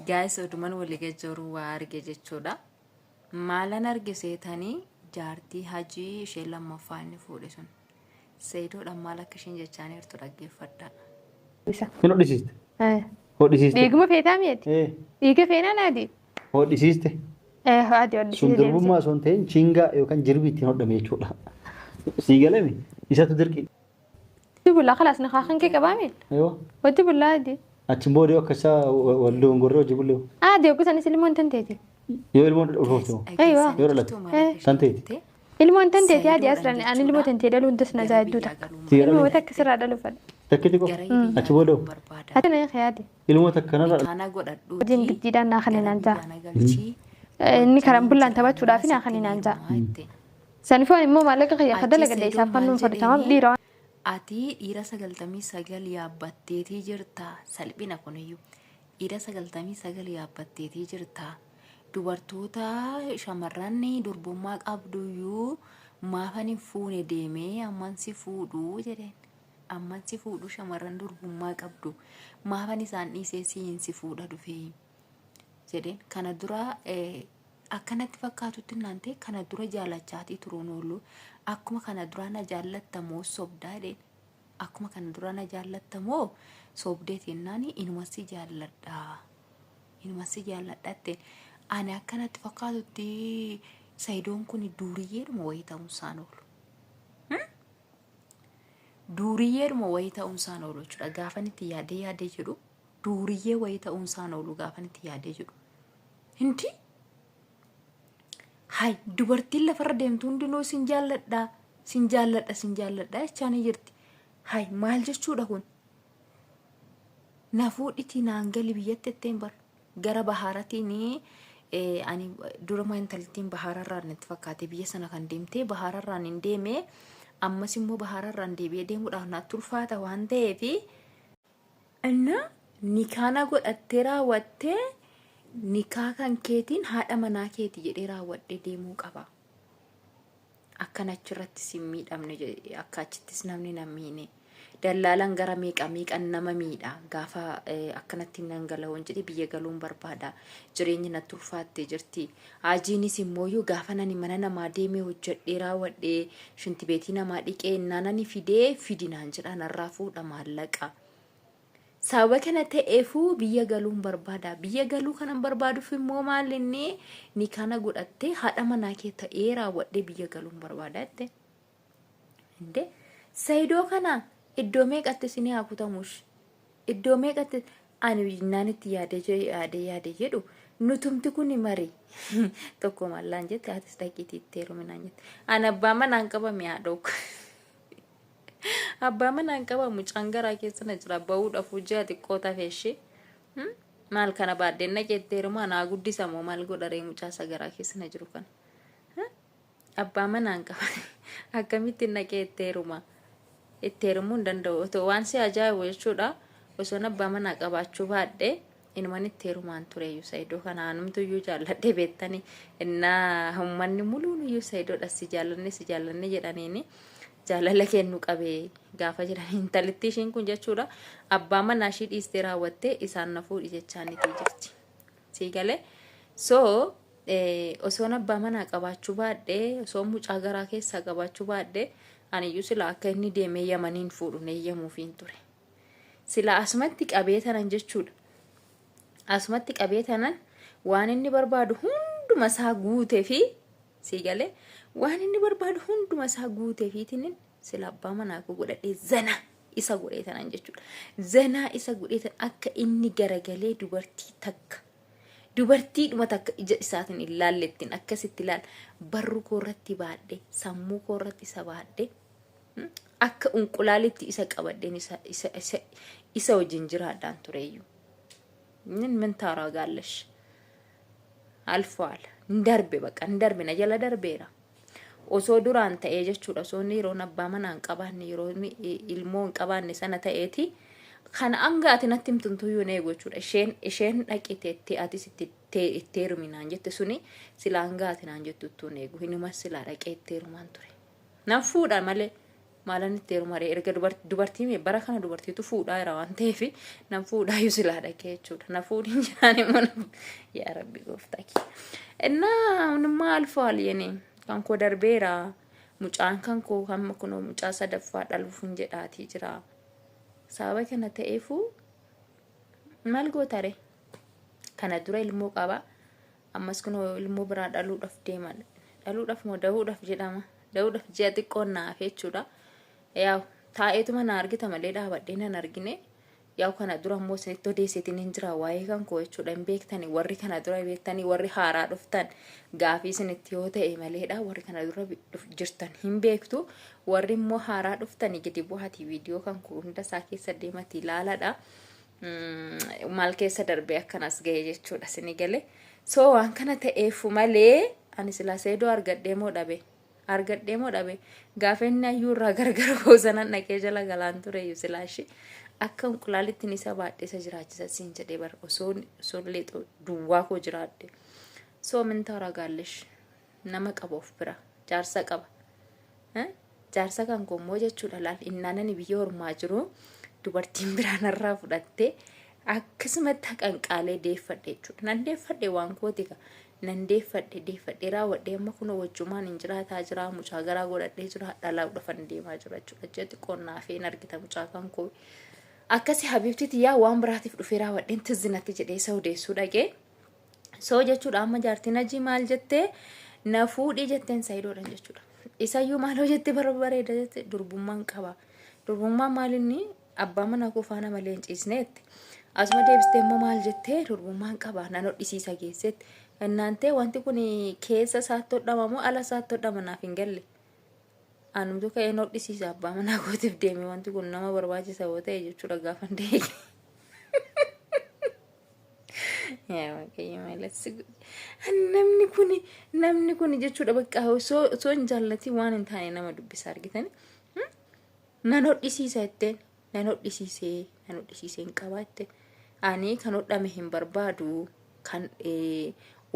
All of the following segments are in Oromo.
Guys, oduman waliga jiru waa arge jechuudha. Maalan arge seetanii jaartii hajii ishee lammaffaa inni fuudhe sun. Seedoodhaan maal akka isheen jechaan jirtu dhaggeeffadha. Hin hodhisiiste? Hodhisiiste? Dhiiguma feetaa mi'eeti? Dhiiga feenaa naati? Hodhisiiste? Haati hodhisiiste. Sun darbummaa osoo hin ta'in chingaa yookaan jirbii ittiin hodhame jechuudha. Sii galame isatu dirqi. Wati bullaa khalaas na kaakan kee qabaa miil? Wati bullaa adi. Achi booda yoo akkasaa waldoo ngorree hojii bullee. Adi yookiis ilmoon tan teeti. Yoo ilmoon dhufoofte Aywa. yoo dhalate san teeti. Ilmoon tan teeti adi asirraan ani ilmoo tan teedha luun tas na zaayiduu takka. Ilmoo takka sirraa dhalu fadha. Takkiti ko achi booda ati na yaade. ilmoo takka narra. Kana godhadhu. Hojiin giddiidhaan naa kan hinaan jaa. Inni karaan bullaan taphachuudhaaf naa kan hinaan jaa. Sanifaan immoo maallaqa kiyya akka dalagadde isaaf kan nuun fudhataman dhiira. Ati dhiira 99 yaabbatteetii jirta. Salphina kuniyyuu dhiira 99 yaabbatteetii jirta. Dubartoota shamarran durbummaa qabduyyuu maafan hin fuune deemee amman si fuudhu jedheen. Amman si fuudhu shamarran durbummaa qabdu maafan isaan dhiisee si fuudha dhufee jedheen. Kana dura akkanatti fakkaatutti naante kana dura jaalachaatii turuun oolu akkuma kana dura na jaallattamoo sobdaa jedheen. Akkuma kana dura na jaallattamoo sobdeetiin naani inumasi jaalladha. Inumasi jaalladhatte ani akkanatti fakkaatutti Saidoon kun duuriyyeedhuma wayii ta'uunsaan oolu. Duuriyyeedhuma wayii ta'uunsaan oolu jechuudha. Gaafan itti yaadee jedhu duuriyyee wayii ta'uunsaan oolu gaafan itti yaadee jedhu. Hindi hay dubartiin lafarra deemtu hundinuu sin jaalladha jechaanii jirti. Hay maal jechuudha kun? Nafuudhitii naan gali biyyatti ittiin bar gara bahaaratiin ani duruma intaltiin bahaararraan itti fakkaate biyya sana kan deemtee bahaararraan hin deemee ammas immoo bahaararraan deebi'ee deemuudhaaf natti ulfaata waan ta'eef inna nikaana godhattee raawwattee nikaa kan keetiin haadha manaa keeti jedhee raawwadhee deemuu qaba. Akkanachirratti sin miidhamne akka achittis namni nammiine. Dallaalan gara meeqan nama miidha gaafa akkanatti nangala'uun jedhee biyya galuun barbaada. Jireenyi natti ulfaattee jirti. Haajiinis immoo gaafa nani mana namaa deemee hojjedhee raawwadhee shinti beetii namaa dhiqee naanani fidinaan jedhaan irraa fuudha maallaqa. Sababa kana ta'eefuu biyya galuun barbaada. Biyya galuu kanan barbaaduuf immoo maal inni nikaana godhattee haadha manaa kee ta'ee raawwadhee biyya galuun barbaada jette. Inde Saidoo kana iddoo meeqatti isinii haa kutamush? Iddoo meeqatti ani naanitti yaade jedhu nutumti kun mari tokko mallaan jette atis dhaqiitii itti heeruminaan jette. Ani abbaa manaan qabame haadhook. Abbaa manaan qabamu cangaraa keessa na jira ba'uudhaaf hojii xiqqoo tafeeshee. Maal kana baaddeen naqeetti heerumaa naa guddisamoo maal godharee mucaa sagaraa keessa na jiru kana. Abbaa manaan qabame akkamitti naqeetti heerumaa? Itti heerumuu hin danda'u. Otoo waan si ajaa'ibu jechuudha. Osoo abbaa manaa qabaachuu baadhee inuman itti heerumaan tureyyuu Saidoo kana anumtu iyyuu jaalladhee beektanii innaa uummanni muluun iyyuu Saidoodha si jaallanne jedhaniini jaalala kennu qabee gaafa jiran intalitti ishiin kun jechuudha. Abbaa manaa ishii dhiistee raawwattee isaan na fuudhi jechaanitii jirti. Sii galee soo osoo abbaa manaa qabaachuu baadhee osoo mucaa garaa keessaa qabaachuu baadhee aniyyuu sila akka inni deemee Yamaniin fuudhu neeyyamuufiin ture. Sila asumatti qabee tanan jechuudha. Asumatti qabee tanan waan inni barbaadu hunduma isaa guutee fi sii galee waan inni barbaadu hunduma isaa guutee fiitinin sila abbaa manaa koo godhadhee zana isa godhee tanan jechuudha. Zanaa isa godhee tan akka inni garagalee dubartiidhuma takka ija isaatiin ilaallettiin akkasitti ilaala. Barru koorratti baadhee sammuu koorratti isa baadhee akka unqulaalitti isa qabadheen isa wajjin jiraadhaan tureyyuu. Min taaraa gaallash alfaal darbe na jala darbeera. Osoo duraan ta'ee jechuudha. Osoo yeroo abbaa manaa hin qabaanne yeroo ilmoo hin qabaanne sana ta'eeti. Kana angaati natti himtuntuyyuu na eegu jechuudha. Isheen dhaqiteetti atis itti heeruminaan jette suni sila angaati naan jettu na eegu. Hinumas sila dhaqee itti heerumaan ture. Nan fuudha malee maalan itti heerumare erga dubartii bara kana dubartiitu fuudhaa jira waan ta'eef nan fuudhaa yoo silaa dhaqee jechuudha. Na fuudhin jiraan immoo yaa rabbi gooftaa kee. Innaa maal faal yene kan koo darbeera mucaan kan koo hamma kunoo mucaa sadaffaa dhaluuf hin jedhaatii jira. Sababa kana ta'eefu maal gootare kana dura ilmoo qaba ammas kunoo ilmoo biraa dhaluudhaaf deeman. Dhaluudhaaf moo dahuudhaaf jedhama. Dahuudhaaf ji'a xiqqoon naaf jechuudha. Yaa taa'eetuma na argita malee dhaabadhee nan argine. Yaa kana dura immoo isinitti odeessitiin hin jira waa'ee kan koo jechuudha. Hin beektani warri kana dura beektanii warri haaraa dhuftan gaafii isinitti yoo ta'e maleedha. Warri kana dura jirtan hin beektu. Warri immoo haaraa dhuftanii gadi bu'aatii viidiyoo kan koo hunda isaa keessa deemati ilaaladha. Maal keessa darbee akkanas ga'e jechuudha isinii galee. So waan kana ta'eefu malee ani silaa seedoo argadhee moo dhabe gaafa inni ayyuu irraa gargar goosanan dhaqee jala galaan ture iyyuu silaa ishee akka unqulaalittiin isa baadhisa jiraachisa siin jedhee bar osoo leexoo duwwaa koo jiraadde. So min ta'ura gaallesh nama qaba of bira jaarsa qaba. Jaarsa kan koommoo jechuudha laal innaanani biyya ormaa jiru dubartiin biraan irraa fudhattee akkasumatti qanqaalee deeffadhe jechuudha. Nan deeffadhe waan kootika. Nan deeffadhe raawwadhee amma kun wajjumaan hin jiraataa jira mucaa garaa godhadhee jira dhalaa'uudhaaf deemaa jira jechuudha. Jetti qonnaa fi argita mucaa kan koo. Akkasi habiibtiiti yaa waan biraatiif dhufee raawwadheen tizinatti jedhee isa odeessuu dhaqee. So jechuudha amma jaartiin ajii maal jettee na fuudhii jetteen Saidoodhaan jechuudha. Isayyuu maaloo jettee bareeda jettee durbummaan qaba. Durbummaan maalinni abbaa manaa koo faana malee hin ciisneetti. Asuma deebistee immoo maal jettee durbummaan qaba nan hodhisiisa geessetti. እናንተ wanti kun keessa isaatti hodhama moo ala isaatti hodhama naaf hin galle. Anumtu ka'ee hodhisiisa abbaa manaa kootiif deeme wanti kun nama barbaachisa yoo ta'e jechuudha gaafa deege. Yaa waaqayyo maallasi. Namni kun jechuudha bakka osoo hin jaallati waan hin taane nama dubbisa argitani. Nan hodhisiisa jetteen nan hodhisiisee hin qabaatte. Ani kan hodhame hin barbaadu kan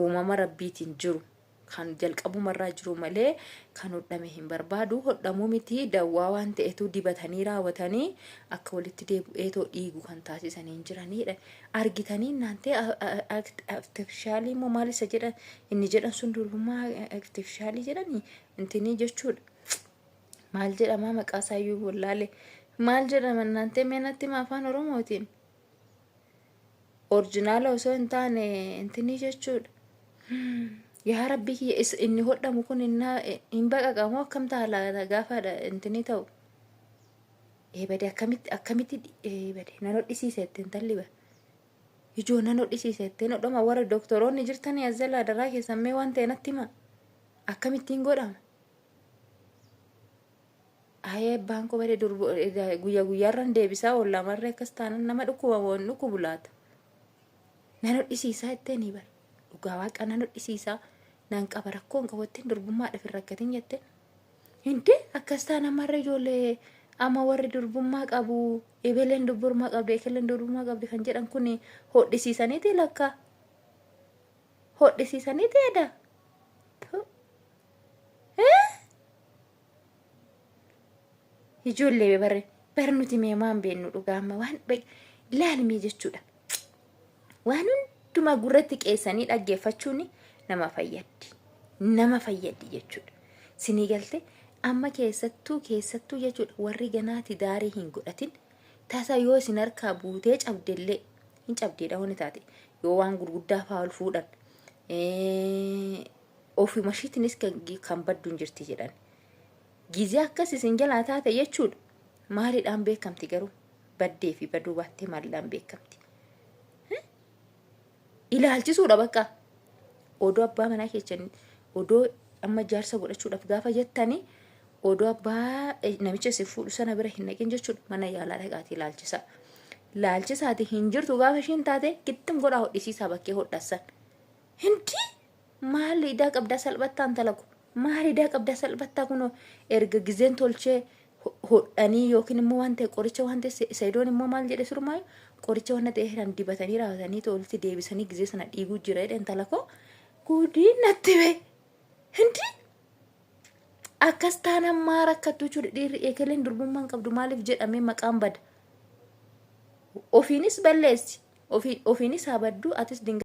uumama rabbiitiin jiru kan jalqabumarraa jiru malee kan hodhame hin barbaadu hodhamuu miti dawwaa waan ta'etu dibatanii raawwatanii akka walitti deebi'eetoo dhiigu kan taasisanii jiranidha. Argitanii naantee artifishaalii moo maal isa jedhan inni jedhan sun durbummaa artifishaalii jedhanii intinii jechuudha. Maal jedhama maqaa isaayyuu wallaalee maal jedhama naantee meenatti afaan Oromootiin. Orjinaala osoo hin taane intinii jechuudha. Yaa rabbi inni hodhamu kun hin baqaqamoo akkam taala gaafaadha intinii ta'u. Bade akkamitti bade nan hodhisiisetti intalli ba. Ijoo nan hodhisiisetti hodhama warra doktoroonni jirtanii as jalaa daraa keessammee waan ta'e natti hima. Akkamittiin godhama. Abbaan koo bade guyyaa guyyaarran deebisaa ollamarree akkas taanan nama dhukkubu laata. Nan hodhisiisaa jetteeni bar. Dhugaa waaqa nan hodhisiisaa nan qaba rakkoon qabatteen durbummaadhaaf hin rakkatin jette. Hindi akkas taan amarra ijoollee amma warri durbummaa qabu ebeleen durbummaa qabdi ekeleen durbummaa qabdi kan jedhan kun hodhisiisaniiti lakka. Hodhisiisaniiti edda. Ijoollee barnuti meemaan beennu dhugaa amma waan ilaalmii jechuudha. Waan hundumaa gurratti qeessanii dhaggeeffachuun nama fayyaddi jechuudha. Sinii galte amma keessattuu jechuudha warri ganaati daarii hin godhatin tasa yoo isin harkaa buutee cabdellee hin cabdeedha honi taate yoo waan gurguddaa fa'aa ol fuudhan ofii mashiitinis kan baddu hin jirti jedhan. Gizee akkas isin jalaa taate jechuudha. Maaliidhaan beekamti garuu baddee fi baduu baattee maaliidhaan beekamti. Ilaalchisuudha bakka odoo abbaa manaa keessan odoo amma jaarsa godhachuudhaaf gaafa jettanii odoo abbaa namicha si fuudhu sana bira hin naqin jechuudha mana yaalaa dhaqaatii ilaalchisa. Ilaalchisaati hin jirtu gaafa ishiin taate gittim godhaa hodhisiisaa bakkee hodhassan. Hindi maaliidhaa qabdaa salphattaan talagu maaliidhaa qabdaa salphattaa kunoo erga gizeen tolchee hodhanii yookiin immoo waan ta'e qoricha waan ta'e Saidoon immoo maal jedhe surmaayu qoricha waan ta'e kan dibatanii raawwatanii tolti deebisanii gizee sana dhiiguu jira jedhan talakoo guudii natti bee hindi Akkas taanaan maa rakkattu jechuudha dhiirri eegaleen durbummaan qabdu maaliif jedhamee maqaan bada. Ofiinis balleessi ofiinis haa baddu atis dinga